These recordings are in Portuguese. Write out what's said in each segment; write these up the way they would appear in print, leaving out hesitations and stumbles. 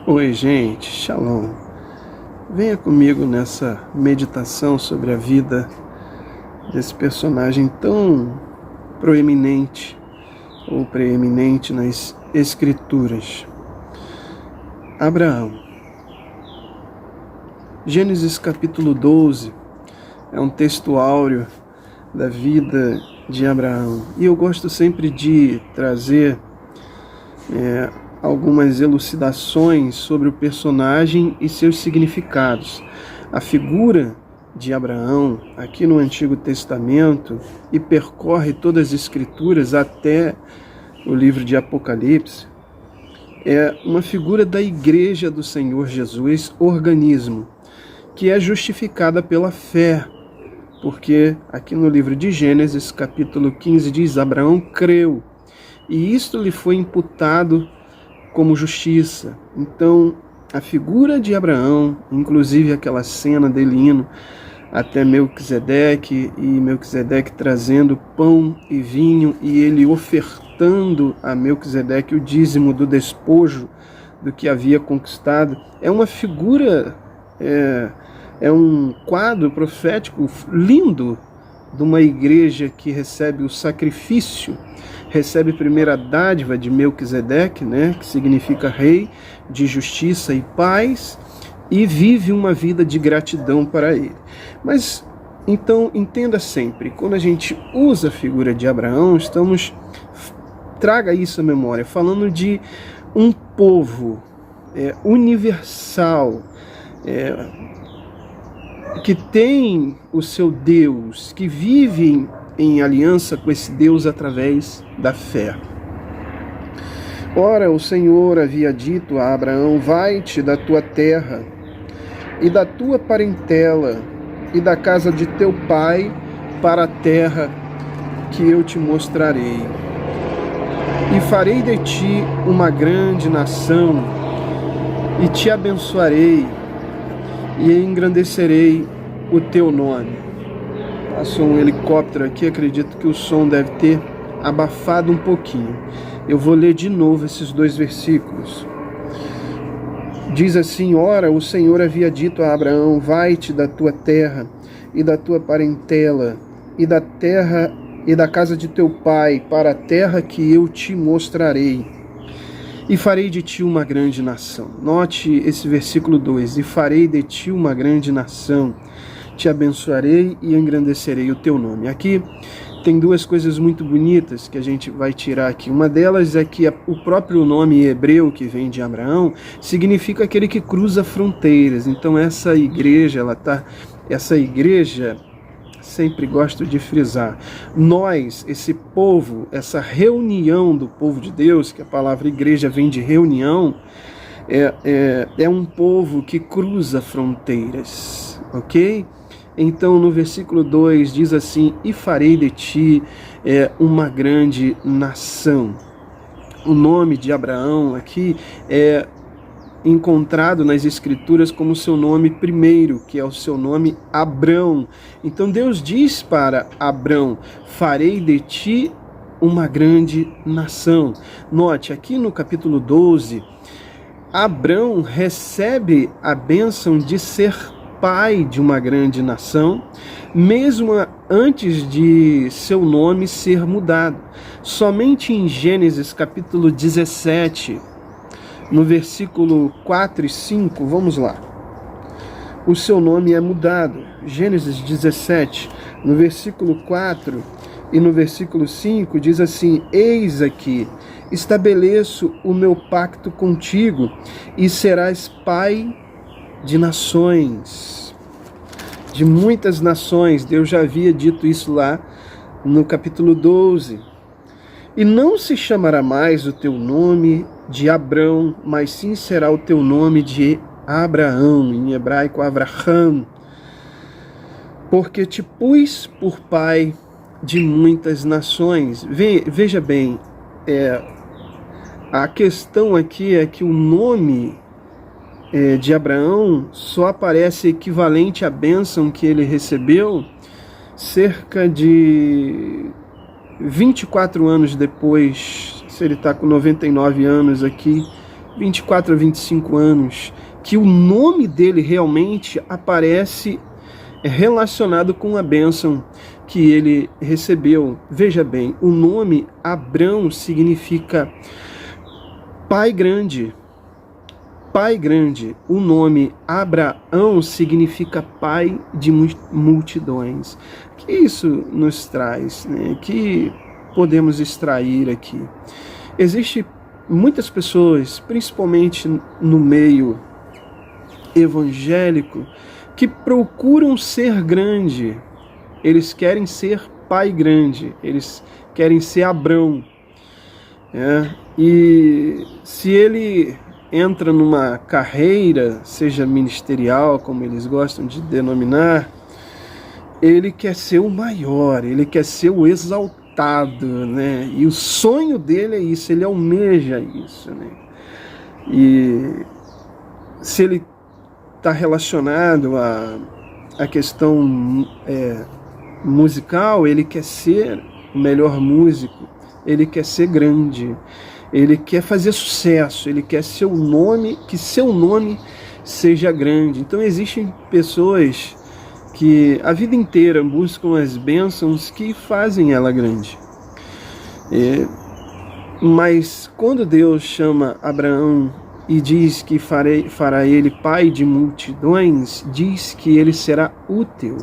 Oi, gente, Shalom. Venha comigo nessa meditação sobre a vida desse personagem tão proeminente ou preeminente nas Escrituras. Abraão. Gênesis capítulo 12 é um texto áureo da vida de Abraão. E eu gosto sempre de trazer algumas elucidações sobre o personagem e seus significados. A figura de Abraão, aqui no Antigo Testamento, e percorre todas as Escrituras até o livro de Apocalipse, é uma figura da Igreja do Senhor Jesus, organismo, que é justificada pela fé, porque aqui no livro de Gênesis, capítulo 15, diz: Abraão creu, e isto lhe foi imputado como justiça. Então, a figura de Abraão, inclusive aquela cena dele indo até Melquisedeque, e Melquisedeque trazendo pão e vinho, e ele ofertando a Melquisedeque o dízimo do despojo do que havia conquistado, é uma figura, é um quadro profético lindo de uma igreja que recebe o sacrifício, recebe a primeira dádiva de Melquisedeque, que significa rei, de justiça e paz, e vive uma vida de gratidão para ele. Mas, então, entenda sempre, quando a gente usa a figura de Abraão, traga isso à memória, falando de um povo universal, que tem o seu Deus, que vive em aliança com esse Deus através da fé. Ora, o Senhor havia dito a Abraão: vai-te da tua terra e da tua parentela e da casa de teu pai para a terra que eu te mostrarei. E farei de ti uma grande nação, e te abençoarei, e engrandecerei o teu nome. Passou um helicóptero aqui, acredito que o som deve ter abafado um pouquinho. Eu vou ler de novo esses dois versículos. Diz assim: ora, o Senhor havia dito a Abraão: vai-te da tua terra e da tua parentela e da terra e da casa de teu pai para a terra que eu te mostrarei. E farei de ti uma grande nação. Note esse versículo 2. E farei de ti uma grande nação. Te abençoarei e engrandecerei o teu nome. Aqui tem duas coisas muito bonitas que a gente vai tirar aqui. Uma delas é que o próprio nome hebreu que vem de Abraão significa aquele que cruza fronteiras. Então essa igreja, sempre gosto de frisar, nós, esse povo, essa reunião do povo de Deus, que a palavra igreja vem de reunião, é um povo que cruza fronteiras, ok? Então no versículo 2 diz assim: e farei de ti uma grande nação. O nome de Abraão aqui é encontrado nas Escrituras como seu nome primeiro, que é o seu nome Abrão. Então Deus diz para Abrão: farei de ti uma grande nação. Note, aqui no capítulo 12, Abrão recebe a bênção de ser pai de uma grande nação, mesmo antes de seu nome ser mudado. Somente em Gênesis capítulo 17, no versículo 4 e 5, vamos lá. O seu nome é mudado. Gênesis 17, no versículo 4 e no versículo 5, diz assim: eis aqui, estabeleço o meu pacto contigo, e serás pai de nações, de muitas nações. Deus já havia dito isso lá no capítulo 12. E não se chamará mais o teu nome de Abrão, mas sim será o teu nome de Abraão, em hebraico Avraham, porque te pus por pai de muitas nações. Veja bem, a questão aqui é que o nome de Abraão só aparece equivalente à bênção que ele recebeu cerca de 24 anos depois. Se ele está com 99 anos aqui, 24 a 25 anos, que o nome dele realmente aparece relacionado com a bênção que ele recebeu. Veja bem, o nome Abrão significa pai grande. Pai grande. O nome Abraão significa pai de multidões. O que isso nos traz, né? Que podemos extrair aqui? Existem muitas pessoas, principalmente no meio evangélico, que procuram ser grande. Eles querem ser pai grande, eles querem ser Abrão. E se ele entra numa carreira, seja ministerial, como eles gostam de denominar, ele quer ser o maior, ele quer ser o exaltado, né? E o sonho dele é isso, ele almeja isso, né? E se ele está relacionado à questão musical, ele quer ser o melhor músico, ele quer ser grande, ele quer fazer sucesso, ele quer que seu nome seja grande. Então existem pessoas que a vida inteira buscam as bênçãos que fazem ela grande. Mas quando Deus chama Abraão e diz que fará ele pai de multidões, diz que ele será útil.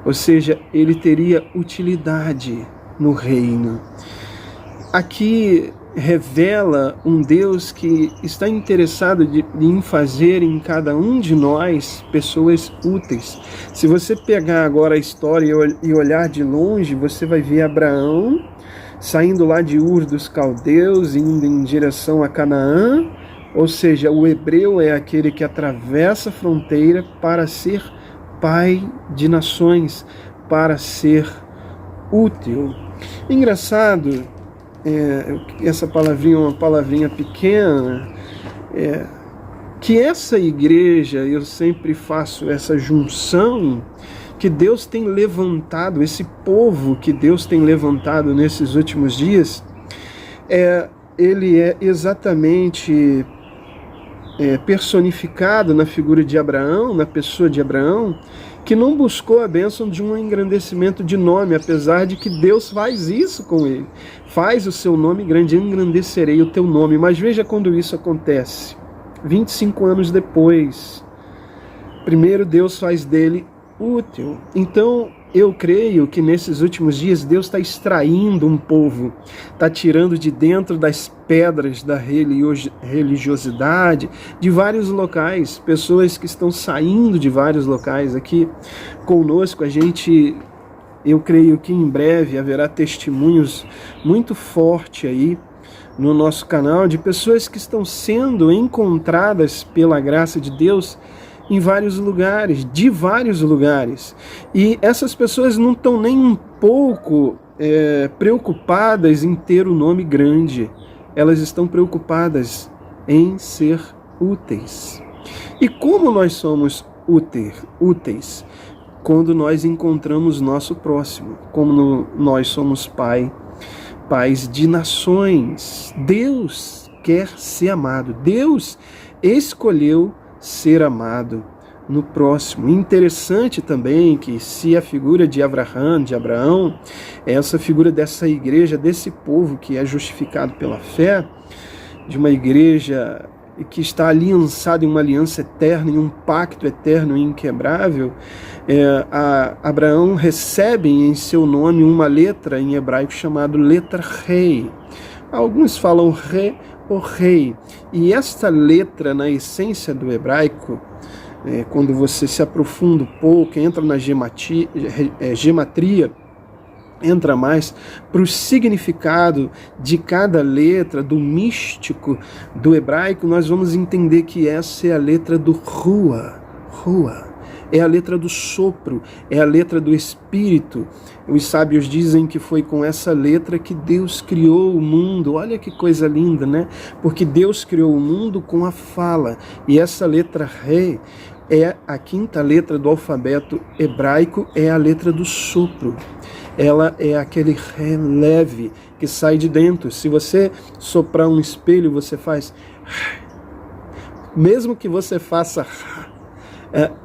Ou seja, ele teria utilidade no reino. Aqui revela um Deus que está interessado em fazer em cada um de nós pessoas úteis. Se você pegar agora a história e olhar de longe, você vai ver Abraão saindo lá de Ur dos Caldeus, indo em direção a Canaã. Ou seja, o hebreu é aquele que atravessa a fronteira para ser pai de nações, para ser útil. Engraçado, essa palavrinha é uma palavrinha pequena, que essa igreja, eu sempre faço essa junção, que Deus tem levantado, esse povo que Deus tem levantado nesses últimos dias, ele é exatamente personificado na figura de Abraão, na pessoa de Abraão, que não buscou a bênção de um engrandecimento de nome, apesar de que Deus faz isso com ele. Faz o seu nome grande, engrandecerei o teu nome. Mas veja quando isso acontece. 25 anos depois, primeiro Deus faz dele útil. Então, eu creio que nesses últimos dias Deus está extraindo um povo, está tirando de dentro das pedras da religiosidade, de vários locais, pessoas que estão saindo de vários locais aqui conosco. Eu creio que em breve haverá testemunhos muito fortes aí no nosso canal de pessoas que estão sendo encontradas pela graça de Deus em vários lugares, de vários lugares. E essas pessoas não estão nem um pouco preocupadas em ter o nome grande. Elas estão preocupadas em ser úteis. E como nós somos úteis? Quando nós encontramos nosso próximo. Como nós somos pais de nações. Deus quer ser amado. Deus escolheu ser amado no próximo. Interessante também que se a figura de Abraão, essa figura dessa igreja, desse povo que é justificado pela fé, de uma igreja que está aliançada em uma aliança eterna, em um pacto eterno e inquebrável, Abraão recebe em seu nome uma letra em hebraico chamada letra Rei. Alguns falam Re ou Rei. E esta letra, na essência do hebraico, quando você se aprofunda um pouco, entra na gematria, entra mais para o significado de cada letra, do místico do hebraico, nós vamos entender que essa é a letra do Rua. É a letra do sopro, é a letra do Espírito. Os sábios dizem que foi com essa letra que Deus criou o mundo. Olha que coisa linda, né? Porque Deus criou o mundo com a fala. E essa letra Ré é a quinta letra do alfabeto hebraico, é a letra do sopro. Ela é aquele Ré leve que sai de dentro. Se você soprar um espelho, você faz Mesmo que você faça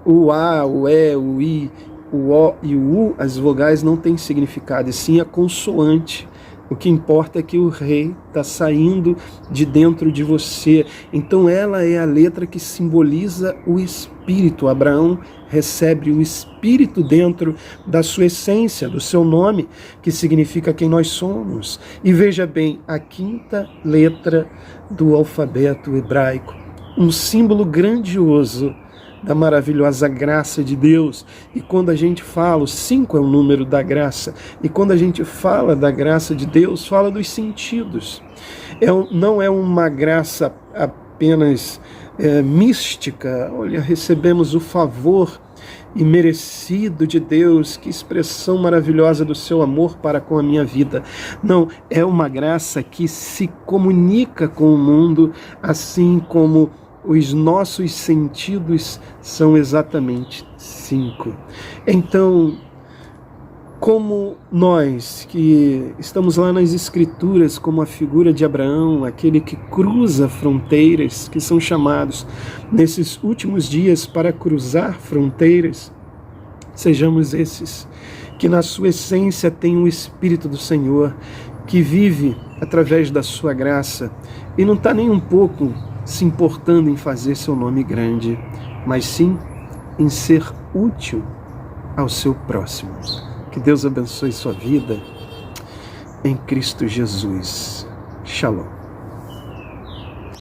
o A, o E, o I, o O e o U, as vogais não têm significado, e sim a consoante. O que importa é que o rei está saindo de dentro de você. Então ela é a letra que simboliza o Espírito. Abraão recebe o Espírito dentro da sua essência, do seu nome, que significa quem nós somos. E veja bem, a quinta letra do alfabeto hebraico, um símbolo grandioso da maravilhosa graça de Deus. E quando a gente fala, o 5 é o número da graça, e quando a gente fala da graça de Deus, fala dos sentidos. Não é uma graça apenas mística. Olha, recebemos o favor imerecido de Deus, que expressão maravilhosa do seu amor para com a minha vida. Não, é uma graça que se comunica com o mundo, assim como os nossos sentidos são exatamente 5. Então, como nós que estamos lá nas Escrituras, como a figura de Abraão, aquele que cruza fronteiras, que são chamados nesses últimos dias para cruzar fronteiras, sejamos esses que na sua essência tem o Espírito do Senhor, que vive através da sua graça e não está nem um pouco se importando em fazer seu nome grande, mas sim em ser útil ao seu próximo. Que Deus abençoe sua vida em Cristo Jesus. Shalom.